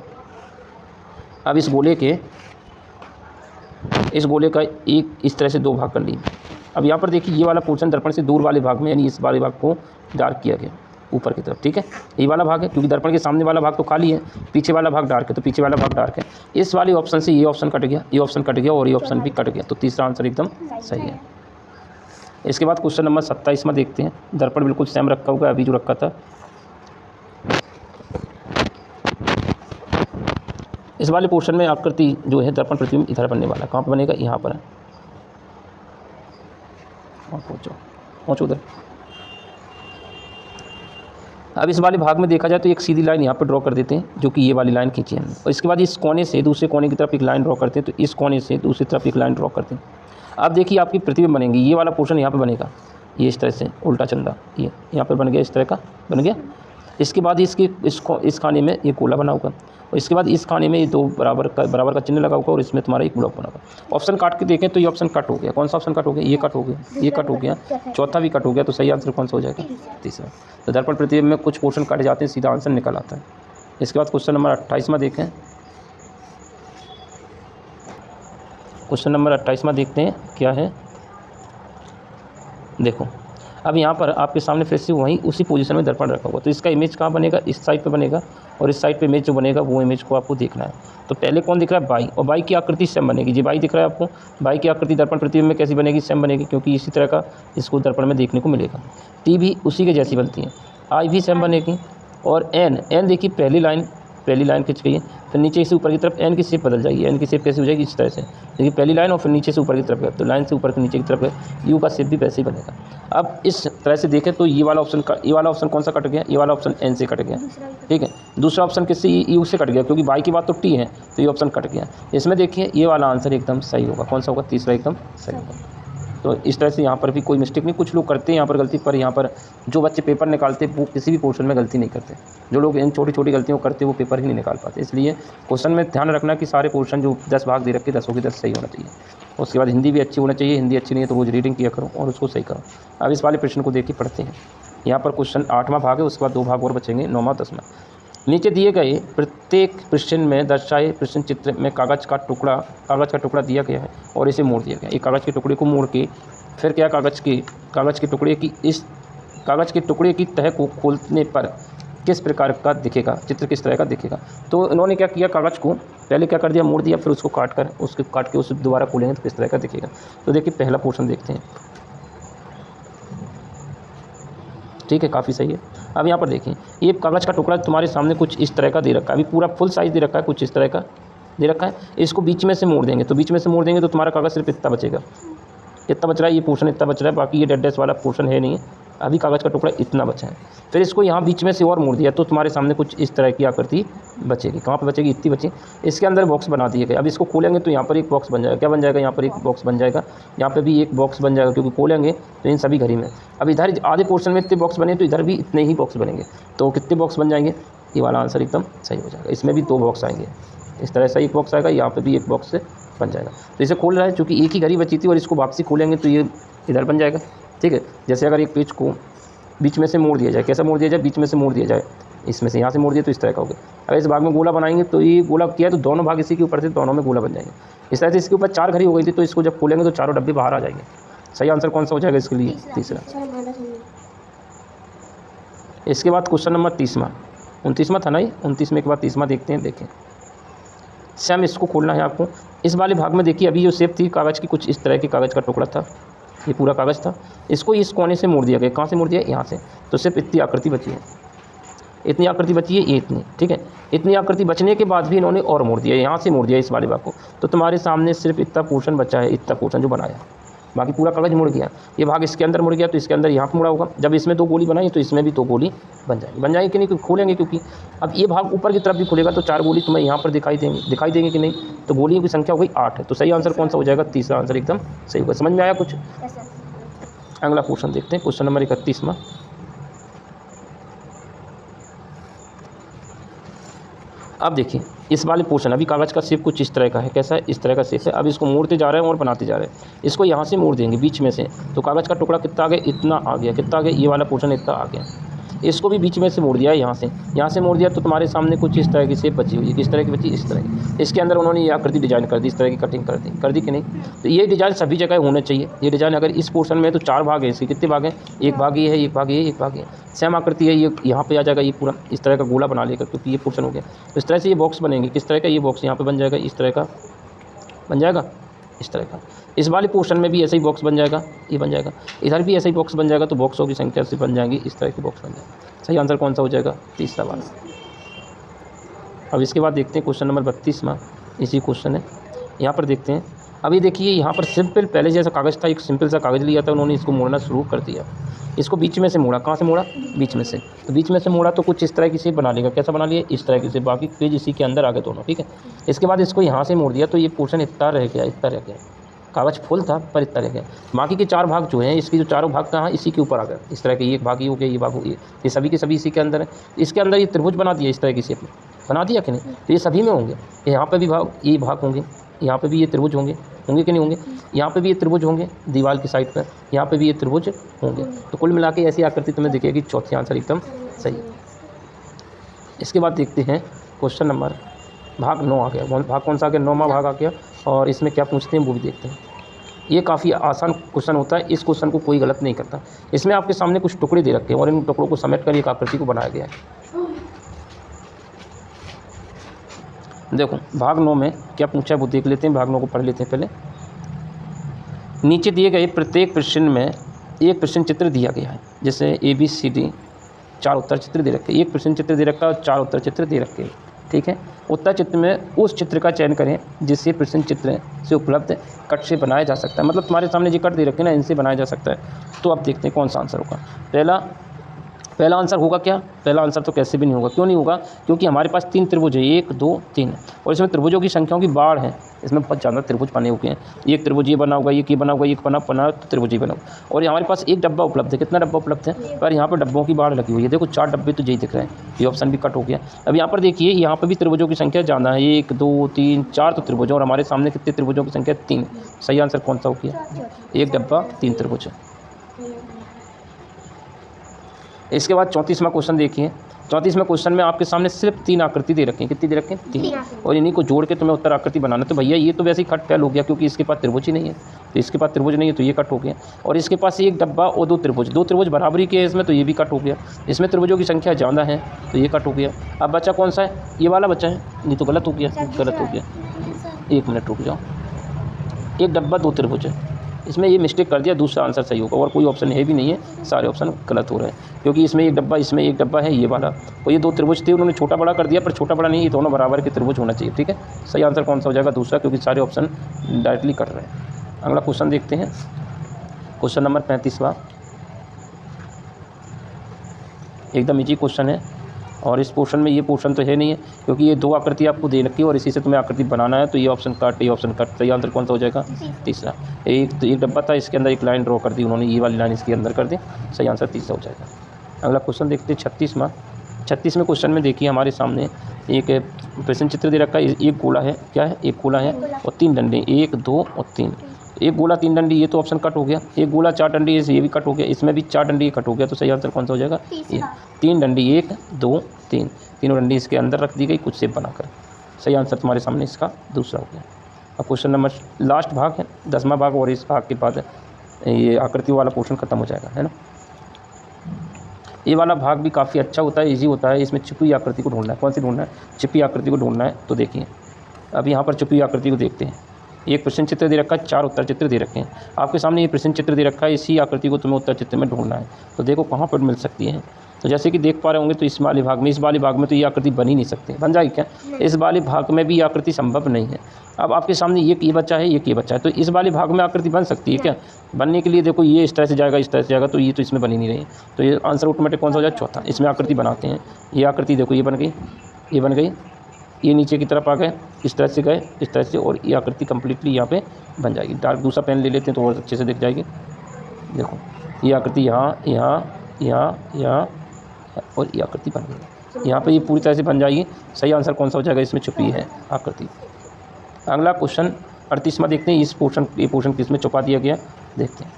अब इस गोले का एक इस तरह से 2 भाग कर लिए। अब यहाँ पर देखिए ये वाला पोर्शन दर्पण से दूर वाले भाग में, यानी इस वाले भाग को डार्क किया गया ऊपर की तरफ। ठीक है, ये वाला भाग है, क्योंकि दर्पण के सामने वाला भाग तो खाली है, पीछे वाला भाग डार्क है, तो पीछे वाला भाग डार्क है। इस वाले ऑप्शन से ये ऑप्शन कट गया, ये ऑप्शन कट गया और ये ऑप्शन भी कट गया। तो तीसरा आंसर एकदम सही है। इसके बाद क्वेश्चन नंबर 27वां देखते हैं। दर्पण बिल्कुल सेम रखा होगा अभी जो रखा था। इस वाले पोर्शन में आकृति जो है दर्पण प्रतिबिंब इधर बनने वाला, कहाँ पर बनेगा, यहाँ पर है। पहुँचो उधर। अब इस वाले भाग में देखा जाए तो एक सीधी लाइन यहाँ पर ड्रॉ कर देते हैं, जो कि ये वाली लाइन खींची है। और इसके बाद इस कोने से दूसरे कोने की तरफ एक लाइन ड्रॉ करते हैं, तो इस कोने से दूसरी तरफ एक लाइन ड्रॉ करते हैं। अब देखिए आपकी प्रतिबिंब बनेंगी, ये वाला पोर्शन यहाँ पे बनेगा, ये इस तरह से उल्टा चंदा, ये यहाँ पर बन गया, इस तरह का बन गया। इसके बाद इस खाने में ये गोला बना होगा और इसके बाद इस खाने में ये 2 बराबर का चिन्ह लगा होगा और इसमें तुम्हारा एक ब्लॉक बना होगा। ऑप्शन काट के देखें तो ये ऑप्शन कट हो गया। कौन सा ऑप्शन कट हो गया, ये कट हो गया, ये कट हो गया, चौथा भी कट हो गया। तो सही आंसर कौन सा हो जाएगा, तीसरा। तो दर्पण प्रतिबिंब में कुछ पोर्शन कट जाते हैं, सीधा आंसर निकल आता है। इसके बाद क्वेश्चन नंबर 28वां देखें। क्वेश्चन नंबर 28वां देखते हैं क्या है। देखो अब यहाँ पर आपके सामने फिर से वहीं उसी पोजीशन में दर्पण रखा हुआ, तो इसका इमेज कहाँ बनेगा, इस साइड पे बनेगा, और इस साइड पे इमेज जो बनेगा वो इमेज को आपको देखना है। तो पहले कौन दिख रहा है, बाई, और बाई की आकृति सेम बनेगी। जी बाई दिख रहा है आपको, बाई की आकृति दर्पण प्रतिबिंब में कैसी बनेगी, सेम बनेगी, क्योंकि इसी तरह का इसको दर्पण में देखने को मिलेगा। टी भी उसी के जैसी बनती है, आई भी सेम बनेगी। और एन देखिए पहली लाइन खिंच गई है, फिर नीचे से ऊपर की तरफ एन की शेप बदल जाएगी। एन की शेप कैसी हो जाएगी, इस तरह से, देखिए पहली लाइन और फिर नीचे से ऊपर की तरफ है, तो लाइन से ऊपर के नीचे की तरफ है, यू का शेप भी वैसे ही बनेगा। अब इस तरह से देखें तो ये वाला ऑप्शन कौन सा कट गया, ये वाला ऑप्शन एन से कट गया, ठीक है। दूसरा ऑप्शन किससे, यू से कट गया, क्योंकि बाई की बात तो टी है, तो ये ऑप्शन कट गया। इसमें देखिए ये वाला आंसर एकदम सही होगा, कौन सा होगा, तीसरा एकदम सही होगा। तो इस तरह से यहाँ पर भी कोई मिस्टेक नहीं, कुछ लोग करते हैं यहाँ पर गलती, पर यहाँ पर जो बच्चे पेपर निकालते वो किसी भी पोर्शन में गलती नहीं करते। जो लोग इन छोटी छोटी गलतियों करते वो पेपर ही नहीं निकाल पाते। इसलिए क्वेश्चन में ध्यान रखना कि सारे पोर्शन जो 10 भाग दे रखे 10 के 10 सही होना चाहिए। उसके बाद हिंदी भी अच्छी होना चाहिए, हिंदी अच्छी नहीं है तो रोज़ रीडिंग किया करो और उसको सही करो। अब इस वाले प्रश्न को देख के पढ़ते हैं। यहाँ पर क्वेश्चन 8वां भाग है, उसके बाद 2 भाग और बचेंगे, 9वां 10वां। नीचे दिए गए प्रत्येक प्रश्न में दर्शाए प्रश्न चित्र में कागज़ का टुकड़ा दिया गया है और इसे मोड़ दिया गया। एक कागज़ के टुकड़े को मोड़ के फिर क्या, कागज़ के टुकड़े की तह को खोलने पर किस प्रकार का दिखेगा, चित्र किस तरह का दिखेगा। तो इन्होंने क्या किया, कागज़ को पहले क्या कर दिया, मोड़ दिया, फिर उसको काट के उसे दोबारा खोलेंगे तो किस तरह का दिखेगा। तो देखिए पहला पोर्शन देखते हैं, ठीक है, काफ़ी सही है। अब यहाँ पर देखिए ये कागज़ का टुकड़ा तुम्हारे सामने कुछ इस तरह का दे रखा है, अभी पूरा फुल साइज़ दे रखा है, कुछ इस तरह का दे रखा है। इसको बीच में से मोड़ देंगे, तो तुम्हारा कागज़ सिर्फ इतना बचेगा, इतना बच रहा है, ये पोर्शन इतना बच रहा है, बाकी ये डेड डैश वाला पोर्शन है नहीं, अभी कागज़ का टुकड़ा इतना बचा है। फिर इसको यहाँ बीच में से और मोड़ दिया तो तुम्हारे सामने कुछ इस तरह की आकृति बचेगी। कहाँ पे बचेगी, इतनी बची। इसके अंदर बॉक्स बना दिए गए। अब इसको खोलेंगे तो यहाँ पर एक बॉक्स बन जाएगा, क्या बन जाएगा, यहाँ पर एक बॉक्स बन जाएगा, यहाँ पर भी एक बॉक्स बन जाएगा, क्योंकि खोलेंगे तो इन सभी घड़ी में। अब इधर आधे पोर्शन में इतने बॉक्स बने तो इधर भी इतने ही बॉक्स बनेंगे, तो कितने बॉक्स बन जाएंगे, ये वाला आंसर एकदम सही हो जाएगा। इसमें भी 2 बॉक्स आएंगे, इस तरह से एक बॉक्स आएगा, यहाँ पर भी एक बॉक्स बन जाएगा। तो इसे खोल रहा है, चूँकि एक ही घड़ी बची थी और इसको वापसी खोलेंगे तो ये इधर बन जाएगा, ठीक है। जैसे अगर एक पेज को बीच में से मोड़ दिया जाए, कैसा मोड़ दिया जाए, बीच में से मोड़ दिया जाए, इसमें से यहाँ से मोड़ दिया तो इस तरह का हो गया। अगर इस भाग में गोला बनाएंगे तो ये गोला किया तो दोनों भाग इसी के ऊपर से दोनों में गोला बन जाएंगे। इस तरह से इसके ऊपर 4 घड़ी हो गई थी, तो इसको जब खोलेंगे तो चारों डब्बे बाहर आ जाएंगे। सही आंसर कौन सा हो जाएगा इसके लिए, तीसरा। इसके बाद क्वेश्चन नंबर 30वां, 29वां था ना ये, 29वें के बाद 30वां देखते हैं। देखें सेम इसको खोलना है आपको। इस वाले भाग में देखिए अभी जो शेप थी कागज़ की, कुछ इस तरह की कागज़ का टुकड़ा था, ये पूरा कागज़ था, इसको इस कोने से मोड़ दिया गया। कहाँ से मोड़ दिया, यहाँ से, तो सिर्फ इतनी आकृति बची है, इतनी आकृति बची है, ये इतनी, ठीक है। इतनी आकृति बचने के बाद भी इन्होंने और मोड़ दिया, यहाँ से मोड़ दिया इस वाले भाग को, तो तुम्हारे सामने सिर्फ इतना पोर्शन बचा है, इतना पोर्शन जो बनाया, बाकी पूरा कागज़ मुड़ गया। ये भाग इसके अंदर मुड़ गया तो इसके अंदर यहाँ पर मुड़ा होगा। जब इसमें 2 गोली बनाई तो इसमें भी 2 गोली बन जाएगी कि नहीं, खोलेंगे, क्योंकि अब ये भाग ऊपर की तरफ भी खुलेगा तो 4 गोली तुम्हें यहाँ पर दिखाई देंगे कि नहीं। तो गोलियों की संख्या हो गई 8 है, तो सही आंसर कौन सा हो जाएगा, तीसरा आंसर एकदम सही होगा। समझ में आया कुछ। अगला क्वेश्चन देखते हैं, क्वेश्चन नंबर 31वां। अब देखिए इस वाले पोर्शन, अभी कागज़ का शेप कुछ इस तरह का है, कैसा है, इस तरह का शेप है। अब इसको मोड़ते जा रहे हैं और बनाते जा रहे हैं। इसको यहाँ से मोड़ देंगे बीच में से, तो कागज़ का टुकड़ा कितना आ गया, इतना आ गया, कितना आ गया, ये वाला पोर्शन इतना आ गया। इसको भी बीच में से मोड़ दिया है, यहाँ से मोड़ दिया तो तुम्हारे सामने कुछ इस तरह की शेप बची हुई है। किस तरह की बची, इस तरह की। इसके अंदर उन्होंने ये आकृति डिजाइन कर दी, इस तरह की कटिंग कर दी कि नहीं। तो ये डिज़ाइन सभी जगह होना चाहिए। ये डिज़ाइन अगर इस पोर्शन में तो 4 भाग है, इसके कितने भाग हैं, एक भाग ये है, एक भाग ये, एक भाग ये, सेम आकृति है। ये यहाँ पे आ जाएगा, ये पूरा इस तरह का गोला बना लेगा, क्योंकि ये पोर्शन हो गया। इस तरह से ये बॉक्स बनेंगे, किस तरह का, ये बॉक्स यहाँ पे बन जाएगा, इस तरह का बन जाएगा, इस तरह का। इस वाले पोर्शन में भी ऐसा ही बॉक्स बन जाएगा, ये बन जाएगा। इधर भी ऐसा ही बॉक्स बन जाएगा, तो बॉक्सों की संख्या से बन जाएंगी, इस तरह के बॉक्स बन जाएगा। सही आंसर कौन सा हो जाएगा, तीसरा वाला। अब इसके बाद देखते हैं क्वेश्चन नंबर 32वां, इसी क्वेश्चन है। यहाँ पर देखते हैं, अभी देखिए यहाँ पर सिंपल पहले जैसा कागज़ था, एक सिंपल सा कागज़ लिया था उन्होंने, इसको मोड़ना शुरू कर दिया। इसको बीच में से मोड़ा, कहाँ से मोड़ा, बीच में से। तो बीच में से मोड़ा तो कुछ इस तरह की शेप बना लेगा, कैसा बना लिया, इस तरह की शेप। बाकी पेज इसी के अंदर आ गए दोनों, ठीक है। इसके बाद इसको यहाँ से मोड़ दिया तो ये पोर्शन इतना रह गया, इतना रह गया। कागज़ फुल था पर इतना रह गया। बाकी के 4 भाग जो हैं, इसकी जो चारों भाग कहाँ, इसी के ऊपर आ गए। इस तरह के एक भाग ये हो गया, ये भाग हो गया, ये सभी के सभी इसी के अंदर है। इसके अंदर ये त्रिभुज बना दिया, इस तरह की शेप में बना दिया कि नहीं। तो ये सभी में होंगे, यहाँ पे भी भाग, ये भाग होंगे, यहाँ पे भी ये त्रिभुज होंगे कि नहीं होंगे। यहाँ पे भी ये त्रिभुज होंगे दीवार की साइड पर, यहाँ पे भी ये त्रिभुज होंगे। तो कुल मिला के ऐसी आकृति तुम्हें दिखेगी। चौथी आंसर एकदम सही। इसके बाद देखते हैं क्वेश्चन नंबर भाग 9 आ गया। भाग कौन सा आ गया? 9वां भाग आ गया। और इसमें क्या पूछते हैं वो भी देखते हैं। ये काफ़ी आसान क्वेश्चन होता है, इस क्वेश्चन को कोई गलत नहीं करता। इसमें आपके सामने कुछ टुकड़े दे रखे हैं और इन टुकड़ों को समेट कर एक आकृति को बनाया गया है। देखो भाग 9 में क्या पूछा है वो देख लेते हैं। भाग 9 को पढ़ लेते हैं पहले। नीचे दिए गए प्रत्येक प्रश्न में एक प्रश्न चित्र दिया गया है। जैसे ABCD 4 उत्तर चित्र दे रखे, एक प्रश्न चित्र दे रखा है और 4 उत्तर चित्र दे रखे हैं। ठीक है, उत्तर चित्र में उस चित्र का चयन करें जिससे प्रश्न चित्र से उपलब्ध कट से बनाया जा सकता है। मतलब तुम्हारे सामने जो कट दे रखे हैं ना, इनसे बनाया जा सकता है। तो अब देखते हैं कौन सा आंसर होगा। पहला आंसर होगा क्या? पहला आंसर तो कैसे भी नहीं होगा। क्यों नहीं होगा? क्योंकि हमारे पास 3 त्रिभुज है, 1 2 3, और इसमें त्रिभुजों की संख्याओं की बाढ़ है। इसमें बहुत ज़्यादा त्रिभुज बने हुए हैं। एक त्रिभुज ये बना होगा, एक ये बना होगा, एक बना तो त्रिभुज ही बना होगा। और हमारे पास एक डब्बा उपलब्ध है। कितना डब्बा उपलब्ध है? पर यहाँ पर डब्बों की बाढ़ लगी हुई है। देखो 4 डब्बे तो यही दिख रहे हैं। ये ऑप्शन भी कट हो गया। अब यहाँ पर देखिए, यहाँ पर भी त्रिभुजों की संख्या ज़्यादा है। 1 2 3 4 तो त्रिभुज, और हमारे सामने कितने त्रिभुजों की संख्या? 3। सही आंसर कौन सा हो गया? एक डब्बा 3 त्रिभुज है। इसके बाद 34वां क्वेश्चन देखिए। 34वें क्वेश्चन में आपके सामने सिर्फ 3 आकृति दे रखी हैं। कितनी दे रखी हैं? 3। और इन्हीं को जोड़ के तुम्हें उत्तर आकृति बनाना। तो भैया ये तो वैसे ही कट फेल हो गया, क्योंकि इसके पास त्रिभुज ही नहीं है। तो इसके पास त्रिभुज नहीं है तो ये कट हो गया। और इसके पास एक डब्बा और 2 त्रिभुज, 2 त्रिभुज बराबरी के इसमें, तो ये भी कट हो गया। इसमें त्रिभुजों की संख्या ज़्यादा है तो ये कट हो गया। अब बचा कौन सा है? ये वाला बचा है। ये तो गलत हो गया, गलत हो गया। 1 मिनट रुक जाओ। एक डब्बा 2 त्रिभुज है, इसमें ये मिस्टेक कर दिया। दूसरा आंसर सही होगा, और कोई ऑप्शन है भी नहीं है। सारे ऑप्शन गलत हो रहे हैं, क्योंकि इसमें एक डब्बा, इसमें एक डब्बा है ये वाला, और ये 2 त्रिभुज थे, उन्होंने छोटा बड़ा कर दिया। पर छोटा बड़ा नहीं, ये दोनों बराबर के त्रिभुज होना चाहिए। ठीक है, सही आंसर कौन सा हो जाएगा? दूसरा, क्योंकि सारे ऑप्शन डायरेक्टली कर रहे हैं। अगला क्वेश्चन देखते हैं। क्वेश्चन नंबर 35वां एकदम इजी क्वेश्चन है। और इस पोर्शन में, ये पोर्शन तो है नहीं है, क्योंकि ये 2 आकृति आपको दे रखी है और इसी से तुम्हें आकृति बनाना है। तो ये ऑप्शन कट, ये ऑप्शन कट। सही आंसर कौन सा हो जाएगा? तीसरा। एक डब्बा था, इसके अंदर एक लाइन ड्रॉ कर दी उन्होंने, ये वाली लाइन इसके अंदर कर दी। सही आंसर तीसरा हो जाएगा। अगला क्वेश्चन देखते हैं 36वां। 36वें क्वेश्चन में देखिए, हमारे सामने एक प्रश्न चित्र दे रखा है। एक गोला है, क्या है? एक गोला है और 3 डंडे, 1 2 और 3। एक गोला 3 डंडी, ये तो ऑप्शन कट हो गया। एक गोला 4 डंडी, ये भी कट हो गया। इसमें भी 4 डंडी कट हो गया। तो सही आंसर कौन सा हो जाएगा? ये 3 डंडी, 1 2 3, तीनों डंडी इसके अंदर रख दी गई कुछ शेप बनाकर। सही आंसर तुम्हारे सामने इसका दूसरा हो गया। अब क्वेश्चन नंबर लास्ट भाग है, 10वां भाग, और इस भाग के बाद ये आकृति वाला पोर्शन खत्म हो जाएगा, है ना। ये वाला भाग भी काफ़ी अच्छा होता है, ईजी होता है। इसमें छुपी आकृति को ढूंढना है। कौन सी ढूंढना है? छुपी आकृति को ढूंढना है। तो देखिए, अब यहाँ पर छुपी आकृति को देखते हैं। एक प्रश्न चित्र दे रखा है, 4 उत्तर चित्र दे रखे हैं। आपके सामने ये प्रश्न चित्र दे रखा है, इसी आकृति को तुम्हें उत्तर चित्र में ढूंढना है। तो देखो कहाँ पर मिल सकती है। तो जैसे कि देख पा रहे होंगे, तो इस वाले भाग में तो ये आकृति बन ही नहीं सकती। बन जाएगी क्या? इस वाले भाग में भी ये आकृति संभव नहीं है। अब आपके सामने ये बच्चा है, ये बच्चा है, तो इस वाले भाग में आकृति बन सकती है क्या? बनने के लिए देखो, ये इस तरह से जाएगा, इस तरह से जाएगा, तो ये तो इसमें बन ही नहीं रही। तो ये आंसर ऑटोमेटिक कौन सा हो जाए? चौथा। इसमें आकृति बनाते हैं। ये आकृति देखो, ये बन गई, ये बन गई, ये नीचे की तरफ आ गए, इस तरह से गए, इस तरह से, और ये आकृति कंप्लीटली यहाँ पे बन जाएगी। डार्क दूसरा पेन ले लेते हैं तो और अच्छे से दिख जाएगी। देखो ये आकृति यहाँ यहाँ यहाँ यहाँ और ये आकृति बन गई। यहाँ पे ये पूरी तरह से बन जाएगी। सही आंसर कौन सा हो जाएगा? इसमें छुपी है आकृति। अगला क्वेश्चन 38वां देखते हैं। ये पोर्शन किसमें छुपा दिया गया, देखते हैं।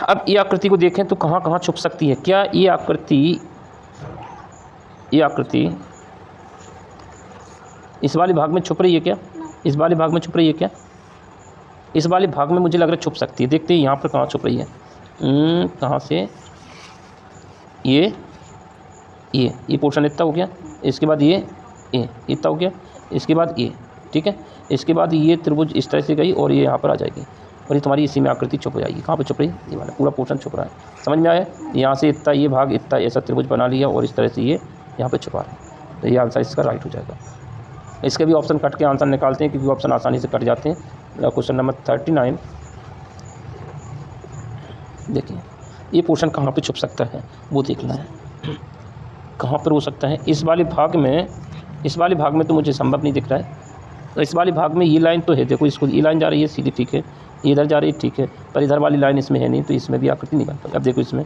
अब ये आकृति को देखें तो कहाँ कहाँ छुप सकती है। क्या ये आकृति इस वाले भाग में छुप रही है क्या? इस वाले भाग में छुप रही है क्या? इस वाले भाग में मुझे लग रहा है छुप सकती है। देखते हैं यहाँ पर कहाँ छुप रही है। कहाँ से? ये पोर्शन इतना हो गया, इसके बाद ये इतना हो गया, इसके बाद ये, ठीक है। इसके बाद ये त्रिभुज इस तरह से गई और ये यहाँ पर आ जाएगी, और ये तुम्हारी इसी में आकृति छुप जाएगी। कहाँ पर छुप रही है? ये वाला पूरा पोर्शन छुप रहा है। समझ में आया? यहाँ से इतना ये भाग, इतना ऐसा त्रिभुज बना लिया और इस तरह से ये यहाँ पर छुपा रहा है। तो ये आंसर इसका राइट हो जाएगा। इसके भी ऑप्शन कट के आंसर निकालते हैं, क्योंकि ऑप्शन आसानी से कट जाते हैं। क्वेश्चन नंबर 39 देखिए, ये पोर्शन कहाँ पे छुप सकता है वो देखना है। कहाँ पर हो सकता है? इस वाले भाग में तो मुझे संभव नहीं दिख रहा है। तो इस वाले भाग में ये लाइन तो है, देखो इसको, ये लाइन जा रही है सीधी, ठीक है, ये इधर जा रही है, ठीक है, पर इधर वाली लाइन इसमें है नहीं, तो इसमें भी आकृति नहीं बन पाई। अब देखो इसमें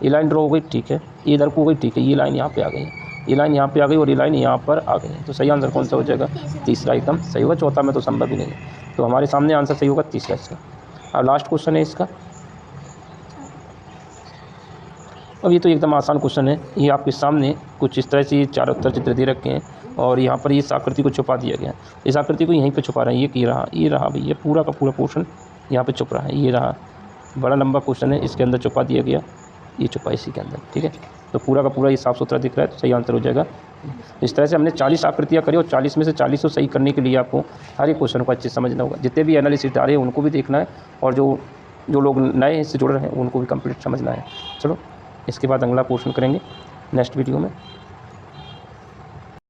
ये लाइन ड्रॉ हो गई, ठीक है, ये इधर को हो गई, ठीक है, ये लाइन यहाँ पे आ गई, ये लाइन यहाँ पे आ गई और ये लाइन यहाँ पर आ गई। तो सही आंसर कौन सा हो जाएगा? तीसरा एकदम सही होगा। चौथा में तो संभव ही नहीं है। तो हमारे सामने आंसर सही होगा तीसरा इसका। अब लास्ट क्वेश्चन है इसका। अब ये तो एकदम आसान क्वेश्चन है। ये आपके सामने कुछ इस तरह से ये चार उत्तर चित्र दे रखे हैं और यहाँ पर इस आकृति को छुपा दिया गया है। इस आकृति को यहीं पे छुपा रहे हैं। ये रहा भाई, ये पूरा का पूरा पोर्शन यहाँ पे छुप रहा है। ये रहा, बड़ा लंबा क्वेश्चन है, इसके अंदर छुपा दिया गया, ये छुपा इसी के अंदर। ठीक है, तो पूरा का पूरा ये साफ़ सुथरा दिख रहा है, तो सही आंसर हो जाएगा। इस तरह से हमने 40 आकृतियाँ करी और 40 में से 40 को सही करने के लिए आपको हर एक क्वेश्चन को अच्छे से समझना होगा। जितने भी एनालिसिस डाले हैं उनको भी देखना है और जो लोग नए इससे जुड़ रहे हैं उनको भी कंप्लीट समझना है। चलो, इसके बाद अगला पोर्शन करेंगे नेक्स्ट वीडियो में।